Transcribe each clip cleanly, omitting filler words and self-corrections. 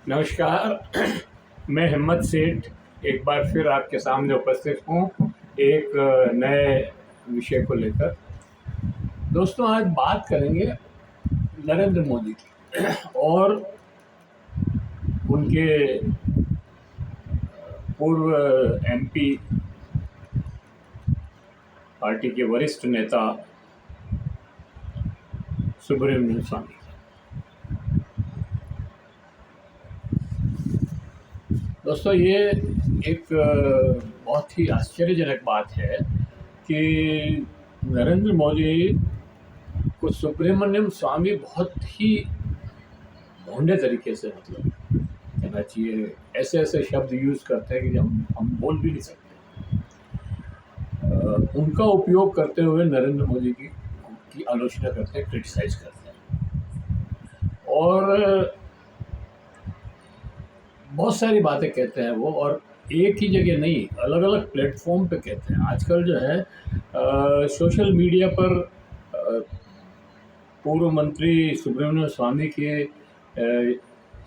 नमस्कार। मैं हिम्मत सेठ एक बार फिर आपके सामने उपस्थित हूँ एक नए विषय को लेकर। दोस्तों, आज बात करेंगे नरेंद्र मोदी की और उनके पूर्व एमपी पार्टी के वरिष्ठ नेता सुब्रमण्यम स्वामी। दोस्तों, ये एक बहुत ही आश्चर्यजनक बात है कि नरेंद्र मोदी को सुब्रमण्यम स्वामी बहुत ही भोंडे तरीके से, मतलब कहना चाहिए, ऐसे ऐसे शब्द यूज़ करते हैं कि हम बोल भी नहीं सकते। उनका उपयोग करते हुए नरेंद्र मोदी की आलोचना करते हैं, क्रिटिसाइज करते हैं और बहुत सारी बातें कहते हैं वो, और एक ही जगह नहीं, अलग अलग प्लेटफॉर्म पे कहते हैं। आजकल जो है सोशल मीडिया पर पूर्व मंत्री सुब्रमण्यम स्वामी के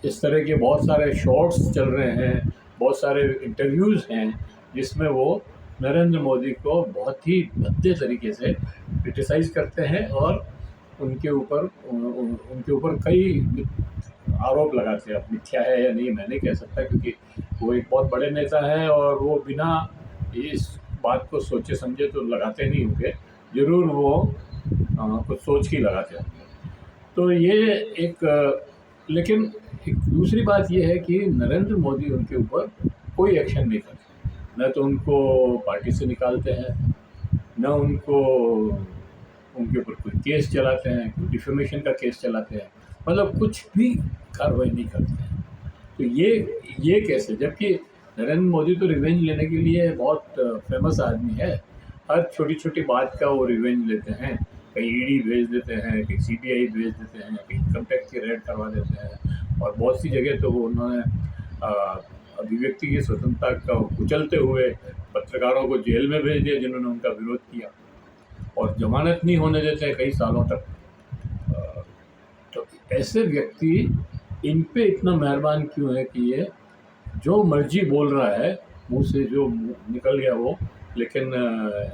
इस तरह के बहुत सारे शॉर्ट्स चल रहे हैं, बहुत सारे इंटरव्यूज़ हैं जिसमें वो नरेंद्र मोदी को बहुत ही भद्दे तरीके से क्रिटिसाइज़ करते हैं और उनके ऊपर कई आरोप लगाते हैं। अब मिथ्या है या नहीं मैं नहीं कह सकता, क्योंकि वो एक बहुत बड़े नेता है और वो बिना इस बात को सोचे समझे तो लगाते नहीं होंगे, ज़रूर वो कुछ सोच के लगाते होंगे। तो ये लेकिन एक दूसरी बात ये है कि नरेंद्र मोदी उनके ऊपर कोई एक्शन नहीं करते, न तो उनको पार्टी से निकालते हैं, न उनके ऊपर कोई केस चलाते हैं, कोई डिफेमेशन का केस चलाते हैं, मतलब कुछ भी कार्रवाई नहीं करते हैं। तो ये कैसे, जबकि नरेंद्र मोदी तो रिवेंज लेने के लिए बहुत फेमस आदमी है। हर छोटी छोटी बात का वो रिवेंज लेते हैं, कहीं ईडी भेज देते हैं, कहीं सीबीआई भेज देते हैं, कहीं इनकम टैक्स की रेड करवा देते हैं, और बहुत सी जगह तो वो उन्होंने अभिव्यक्ति की स्वतंत्रता का कुचलते हुए पत्रकारों को जेल में भेज दिया जिन्होंने उनका विरोध किया, और जमानत नहीं होने देते हैं कई सालों तक। तो ऐसे व्यक्ति, इन पे इतना मेहरबान क्यों है कि ये जो मर्जी बोल रहा है, मुंह से जो निकल गया वो, लेकिन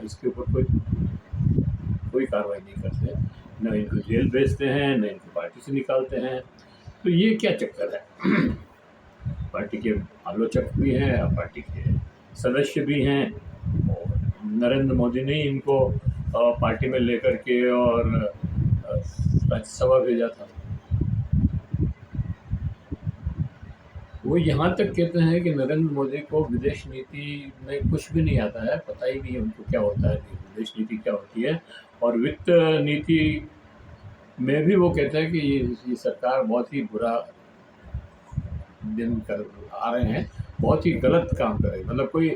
इसके ऊपर कोई कार्रवाई नहीं करते, न इनको जेल भेजते हैं, न इनको पार्टी से निकालते हैं। तो ये क्या चक्कर है? पार्टी के आलोचक भी हैं, पार्टी के सदस्य भी हैं, और नरेंद्र मोदी ने इनको पार्टी में लेकर के और राज्यसभा भेजा था। वो यहाँ तक कहते हैं कि नरेंद्र मोदी को विदेश नीति में कुछ भी नहीं आता है, पता ही नहीं है उनको क्या होता है, विदेश नीति क्या होती है, और वित्त नीति में भी वो कहते हैं कि ये सरकार बहुत ही बुरा दिन कर आ रहे हैं, बहुत ही गलत काम कर रहे हैं, मतलब कोई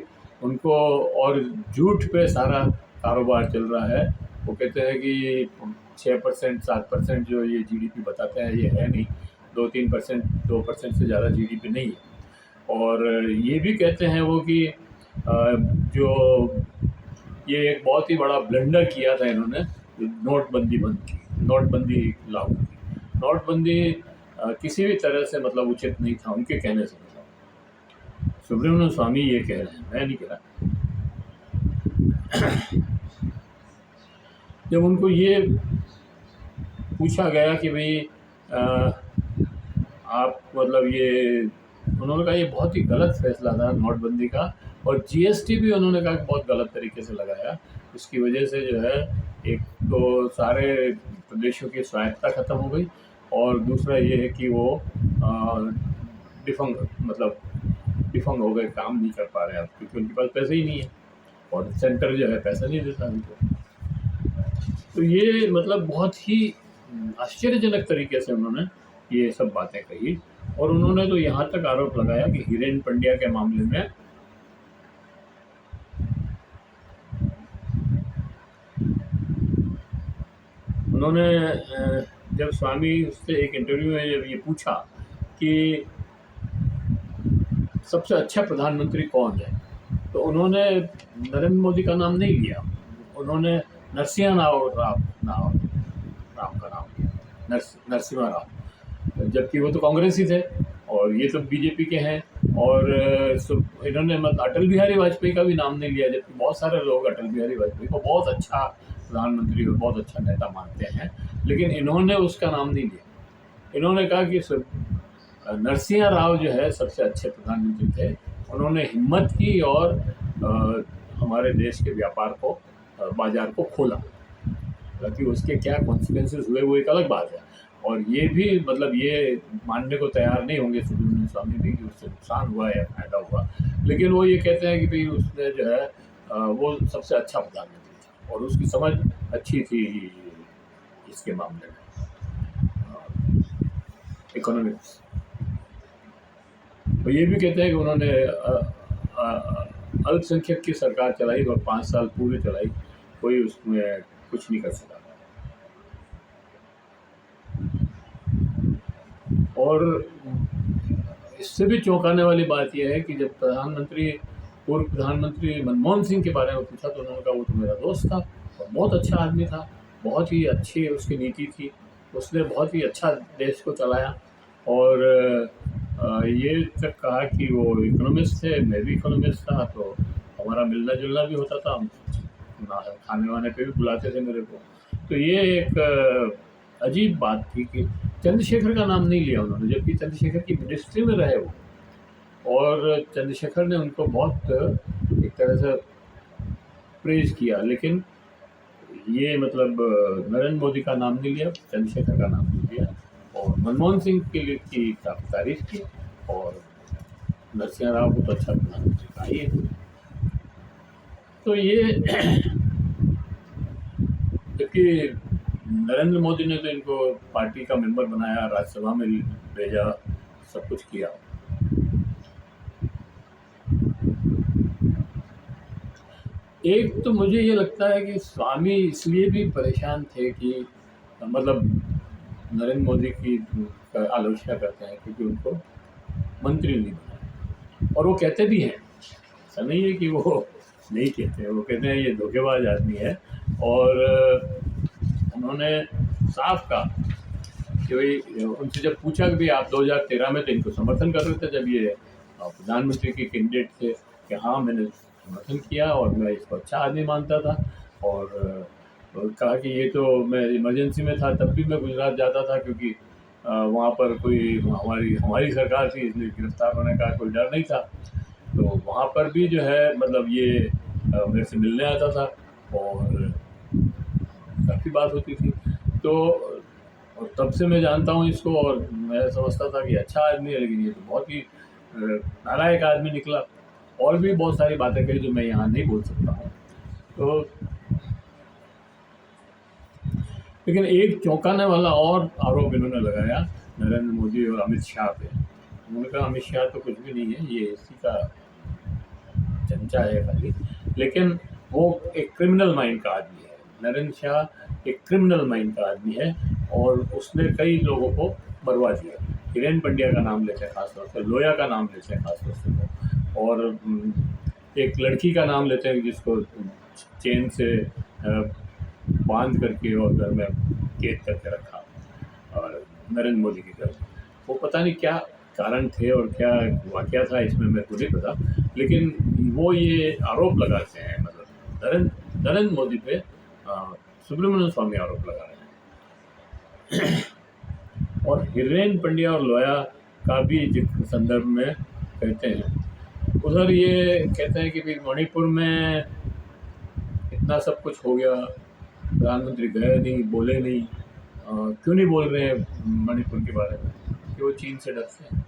उनको, और झूठ पे सारा कारोबार चल रहा है। वो कहते हैं कि 6% 7% जो ये जीडीपी बताते हैं ये है नहीं, 2% से ज़्यादा जीडीपी नहीं है। और ये भी कहते हैं वो कि जो ये एक बहुत ही बड़ा ब्लंडर किया था इन्होंने, नोटबंदी लागू की। नोटबंदी किसी भी तरह से मतलब उचित नहीं था उनके कहने से, मतलब सुब्रमण्यम स्वामी ये कह रहे हैं, मैं नहीं कह रहा। जब उनको ये पूछा गया कि भाई आप, मतलब ये, उन्होंने कहा ये बहुत ही गलत फैसला था नोटबंदी का, और जीएसटी भी उन्होंने कहा कि बहुत गलत तरीके से लगाया, इसकी वजह से जो है एक तो सारे प्रदेशों की स्वायत्तता ख़त्म हो गई, और दूसरा ये है कि वो डिफंग हो गए, काम नहीं कर पा रहे हैं अब, क्योंकि उनके पास पैसे ही नहीं है, और सेंटर जो है पैसा नहीं देता उनको। तो ये मतलब बहुत ही आश्चर्यजनक तरीके से उन्होंने ये सब बातें कही, और उन्होंने तो यहाँ तक आरोप लगाया कि हिरेन पंड्या के मामले में उन्होंने, जब स्वामी उससे एक इंटरव्यू में जब ये पूछा कि सबसे अच्छा प्रधानमंत्री कौन है, तो उन्होंने नरेंद्र मोदी का नाम नहीं लिया, उन्होंने नरसिम्हा राव का नाम लिया, नरसिम्हा राव। जबकि वो तो कांग्रेस ही थे और ये तो बीजेपी के हैं। और इन्होंने अटल बिहारी वाजपेयी का भी नाम नहीं लिया, जबकि बहुत सारे लोग अटल बिहारी वाजपेयी को बहुत अच्छा प्रधानमंत्री और बहुत अच्छा नेता मानते हैं, लेकिन इन्होंने उसका नाम नहीं लिया। इन्होंने कहा कि नरसिंह राव जो है सबसे अच्छे प्रधानमंत्री थे, उन्होंने हिम्मत की और हमारे देश के व्यापार को, बाजार को खोला। हालांकि उसके क्या कॉन्सिक्वेंसेस हुए वो एक अलग बात है, और ये भी मतलब ये मानने को तैयार नहीं होंगे सुब्रमण्यम स्वामी भी कि उससे नुकसान हुआ या फायदा हुआ, लेकिन वो ये कहते हैं कि भाई उसने जो है वो सबसे अच्छा प्रधानमंत्री था और उसकी समझ अच्छी थी इसके मामले में, इकोनॉमिक्स। तो ये भी कहते हैं कि उन्होंने अल्पसंख्यक की सरकार चलाई और 5 साल पूरे चलाई, कोई उसमें कुछ नहीं कर सका। और इससे भी चौंकाने वाली बात यह है कि जब पूर्व प्रधानमंत्री मनमोहन सिंह के बारे में पूछा तो उन्होंने कहा वो तो मेरा दोस्त था और बहुत अच्छा आदमी था, बहुत ही अच्छी उसकी नीति थी, उसने बहुत ही अच्छा देश को चलाया। और ये तक कहा कि वो इकोनॉमिस्ट थे, मैं भी इकोनॉमिस्ट था, तो हमारा मिलना जुलना भी होता था, हम खाने वाने पे भी बुलाते थे मेरे को। तो ये एक अजीब बात थी कि चंद्रशेखर का नाम नहीं लिया उन्होंने, जबकि चंद्रशेखर की मिनिस्ट्री में रहे वो, और चंद्रशेखर ने उनको बहुत एक तरह से प्रेज किया, लेकिन ये मतलब नरेंद्र मोदी का नाम नहीं लिया, चंद्रशेखर का नाम नहीं लिया, और मनमोहन सिंह के लिए की काफ़ी तारीफ की, और नरसिंह राव को तो अच्छा प्रधानमंत्री कहा ही है। तो ये जबकि नरेंद्र मोदी ने तो इनको पार्टी का मेंबर बनाया, राज्यसभा में भेजा, सब कुछ किया। एक तो मुझे ये लगता है कि स्वामी इसलिए भी परेशान थे कि मतलब नरेंद्र मोदी की आलोचना करते हैं क्योंकि उनको मंत्री नहीं बनाया, और वो कहते भी हैं, ऐसा नहीं है कि वो नहीं कहते, वो कहते हैं ये धोखेबाज आदमी है। और उन्होंने साफ कहा कि भाई उनसे जब पूछा कि भाई आप 2013 में तो इनको समर्थन कर रहे थे जब ये प्रधानमंत्री के कैंडिडेट थे, कि हाँ मैंने समर्थन किया और मैं इसको अच्छा आदमी मानता था, और कहा कि ये तो मैं इमरजेंसी में था तब भी मैं गुजरात जाता था क्योंकि वहाँ पर कोई हमारी सरकार थी, इसलिए गिरफ्तार होने का कोई डर नहीं था, तो वहाँ पर भी जो है मतलब ये मेरे से मिलने आता था और काफ़ी बात होती थी। तो और तब से मैं जानता हूँ इसको, और मैं समझता था कि अच्छा आदमी है, लेकिन ये तो बहुत ही नालायक आदमी निकला। और भी बहुत सारी बातें कही जो मैं यहाँ नहीं बोल सकता हूँ। तो लेकिन एक चौंकाने वाला और आरोप इन्होंने लगाया नरेंद्र मोदी और अमित शाह पे। उन्होंने कहा अमित शाह तो कुछ भी नहीं है, ये इसी का चमचा है खाली, लेकिन वो एक क्रिमिनल माइंड का आदमी है। नरेंद्र शाह एक क्रिमिनल माइंड का आदमी है और उसने कई लोगों को बर्बा दिया। हिरेन पंड्या का नाम लेते हैं खासतौर से, लोया का नाम लेते हैं खासतौर से, और एक लड़की का नाम लेते हैं जिसको चेन से बांध करके और घर में कैद करके रखा, और नरेंद्र मोदी की तरफ। वो पता नहीं क्या कारण थे और क्या वाकया था, इसमें मेरे को नहीं पता, लेकिन वो ये आरोप लगाते हैं, मतलब नरेंद्र मोदी पे सुब्रमण्यम स्वामी आरोप लगा रहे हैं। और हिरेन पंड्या और लोया का भी जिक्र संदर्भ में कहते हैं। उधर ये कहते हैं कि भाई मणिपुर में इतना सब कुछ हो गया, प्रधानमंत्री गए नहीं, बोले नहीं, क्यों नहीं बोल रहे हैं मणिपुर के बारे में, कि वो चीन से डरते हैं।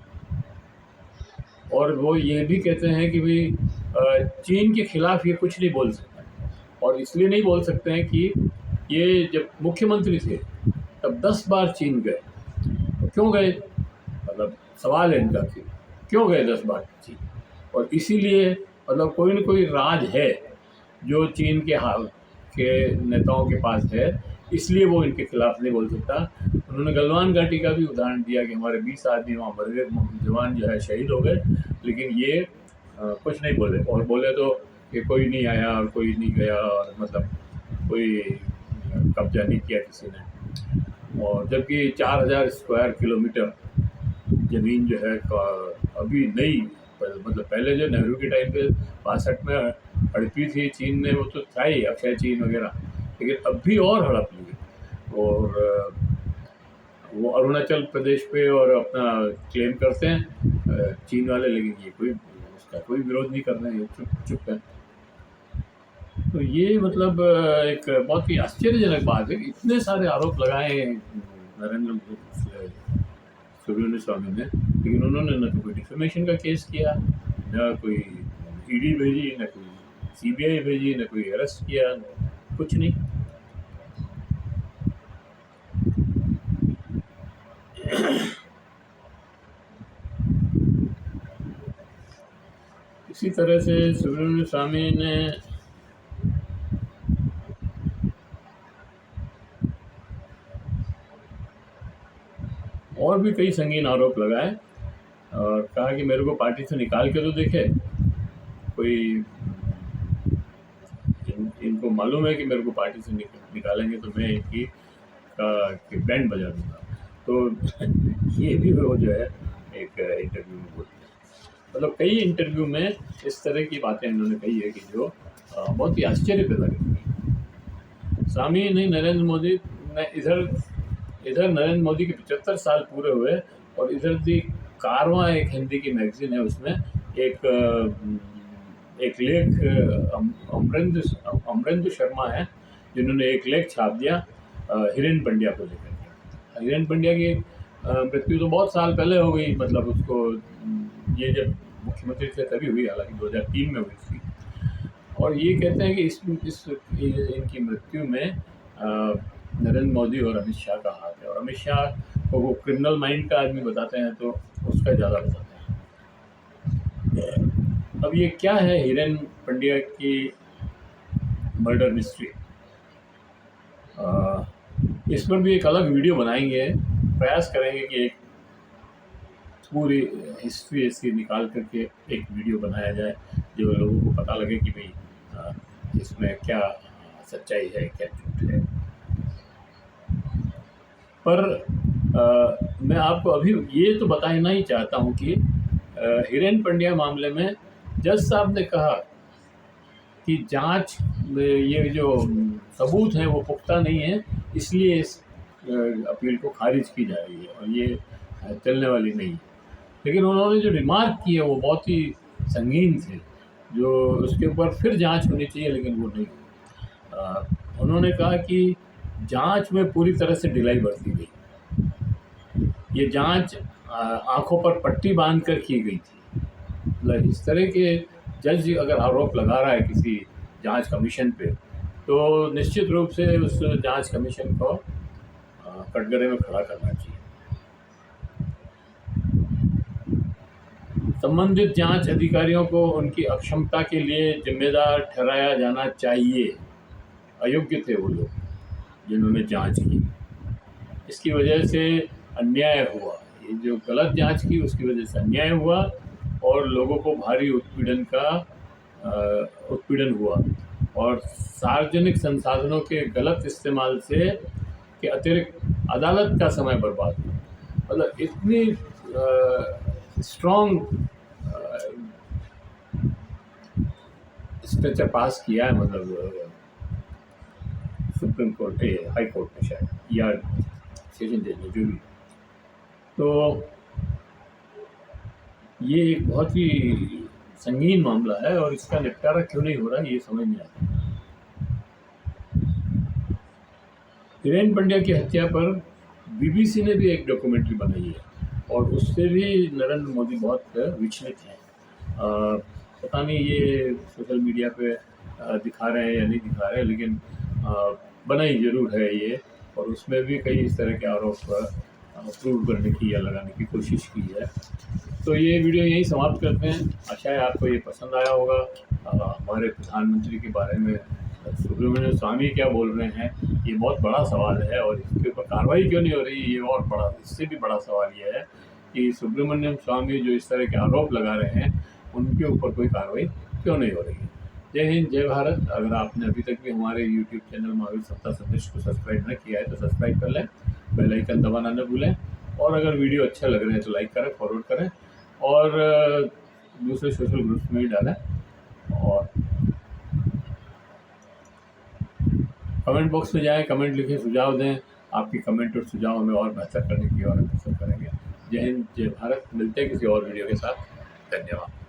और वो ये भी कहते हैं कि भाई चीन के खिलाफ ये कुछ नहीं बोल सकते, और इसलिए नहीं बोल सकते हैं कि ये जब मुख्यमंत्री थे तब 10 बार चीन गए, तो क्यों गए, मतलब सवाल है इनका कि क्यों गए 10 बार चीन, और इसीलिए मतलब कोई न कोई राज है जो चीन के हाल के नेताओं के पास है, इसलिए वो इनके खिलाफ नहीं बोल सकता। उन्होंने गलवान घाटी का भी उदाहरण दिया कि हमारे 20 आदमी वहाँ मर गए, जवान जो है शहीद हो गए, लेकिन ये कुछ नहीं बोले, और बोले तो कि कोई नहीं आया और कोई नहीं गया, और मतलब कोई कब्जा नहीं किया किसी ने। और जबकि 4000 स्क्वायर किलोमीटर ज़मीन जो है अभी नई, मतलब पहले जो नेहरू के टाइम पे 62 में हड़पी थी चीन ने, वो तो था ही अक्षय चीन वगैरह, लेकिन अब भी और हड़प ली। और वो अरुणाचल प्रदेश पे और अपना क्लेम करते हैं चीन वाले, लेकिन ये कोई उसका कोई विरोध नहीं कर रहे हैं, ये चुप चुप है। तो ये मतलब एक बहुत ही आश्चर्यजनक बात है कि इतने सारे आरोप लगाए नरेंद्र सुब्रमण्यम स्वामी ने, लेकिन उन्होंने न तो कोई डिफेमेशन का केस किया, न कोई ईडी भेजी, न कोई सीबीआई भेजी, न कोई अरेस्ट किया, कुछ नहीं। इसी तरह से सुब्रमण्यम स्वामी ने और भी कई संगीन आरोप लगाए और कहा कि मेरे को पार्टी से निकाल के तो देखे कोई, इनको मालूम है कि मेरे को पार्टी से निकालेंगे तो मैं इनकी का बैंड बजा दूंगा। तो ये भी वो जो है एक इंटरव्यू में बोलते हैं, मतलब कई इंटरव्यू में इस तरह की बातें इन्होंने कही है कि जो बहुत ही आश्चर्य पैदा करती है। स्वामी नहीं, नरेंद्र मोदी ने इधर नरेंद्र मोदी के 75 साल पूरे हुए और इधर दी कारवां, एक हिंदी की मैगजीन है, उसमें एक लेख अमरेंद्र शर्मा है जिन्होंने एक लेख छाप दिया हिरेन पंड्या को लेकर। हिरेन पंड्या की मृत्यु तो बहुत साल पहले हो गई, मतलब उसको ये जब मुख्यमंत्री थे तभी हुई, हालांकि 2003 में हुई थी। और ये कहते हैं कि इनकी मृत्यु में नरेंद्र मोदी और अमित शाह का हाथ है, और अमित शाह को वो क्रिमिनल माइंड का आदमी बताते हैं तो उसका ज़्यादा बताते हैं। अब ये क्या है हिरेन पंड्या की मर्डर मिस्ट्री, इस पर भी एक अलग वीडियो बनाएंगे, प्रयास करेंगे कि एक पूरी हिस्ट्री इसकी निकाल करके एक वीडियो बनाया जाए जो लोगों को पता लगे कि भाई इसमें क्या सच्चाई है, क्या झूठ है। पर मैं आपको अभी ये तो बताना ही चाहता हूँ कि हिरेन पंड्या मामले में जज साहब ने कहा कि जांच में ये जो सबूत हैं वो पुख्ता नहीं है, इसलिए इस अपील को खारिज की जा रही है और ये चलने वाली नहीं है। लेकिन उन्होंने जो रिमार्क किए वो बहुत ही संगीन थे, जो उसके ऊपर फिर जांच होनी चाहिए, लेकिन वो नहीं हुई। उन्होंने कहा कि जांच में पूरी तरह से ढिलाई बरती गई, ये जांच आंखों पर पट्टी बांध कर की गई थी। मतलब इस तरह के जज अगर आरोप लगा रहा है किसी जांच कमीशन पे, तो निश्चित रूप से उस जांच कमीशन को कटघरे में खड़ा करना चाहिए। संबंधित जांच अधिकारियों को उनकी अक्षमता के लिए जिम्मेदार ठहराया जाना चाहिए। अयोग्य थे वो लोग जिन्होंने जांच की, इसकी वजह से अन्याय हुआ। ये जो गलत जांच की उसकी वजह से अन्याय हुआ और लोगों को भारी उत्पीड़न हुआ, और सार्वजनिक संसाधनों के गलत इस्तेमाल से के अतिरिक्त अदालत का समय बर्बाद हुआ। मतलब इतनी स्ट्रॉन्ग स्ट्रक्चर पास किया है, मतलब सुप्रीम कोर्ट, हाई कोर्ट में शायद, या सेशन जज में, जो भी। तो ये एक बहुत ही संगीन मामला है और इसका निपटारा क्यों नहीं हो रहा है ये समझ नहीं आता। हिरेन पंड्या की हत्या पर बीबीसी ने भी एक डॉक्यूमेंट्री बनाई है और उससे भी नरेंद्र मोदी बहुत विचलित हैं। पता नहीं ये सोशल मीडिया पे दिखा रहे हैं या नहीं दिखा रहे हैं, लेकिन बनाई ज़रूर है ये, और उसमें भी कई इस तरह के आरोप प्रूव करने की या लगाने की कोशिश की है। तो ये वीडियो यहीं समाप्त करते हैं। आशा है आपको ये पसंद आया होगा। हमारे प्रधानमंत्री के बारे में सुब्रमण्यम स्वामी क्या बोल रहे हैं, ये बहुत बड़ा सवाल है, और इसके ऊपर कार्रवाई क्यों नहीं हो रही, ये और बड़ा, इससे भी बड़ा सवाल ये है कि सुब्रमण्यम स्वामी जो इस तरह के आरोप लगा रहे हैं उनके ऊपर कोई कार्रवाई क्यों नहीं हो रही है। जय हिंद, जय भारत। अगर आपने अभी तक भी हमारे यूट्यूब चैनल महावीर सत्ता संदेश को सब्सक्राइब न किया है तो सब्सक्राइब कर लें, बेल आइकन दबाना न भूलें, और अगर वीडियो अच्छा लग रहे हैं तो लाइक करें, फॉरवर्ड करें और दूसरे सोशल ग्रुप्स में भी डालें। और कमेंट बॉक्स में जाएं, कमेंट लिखें, सुझाव दें। आपकी कमेंट और सुझाव हमें और बेहतर करने की और अग्रसर करेंगे। जय हिंद, जय भारत। मिलते हैं किसी और वीडियो के साथ। धन्यवाद।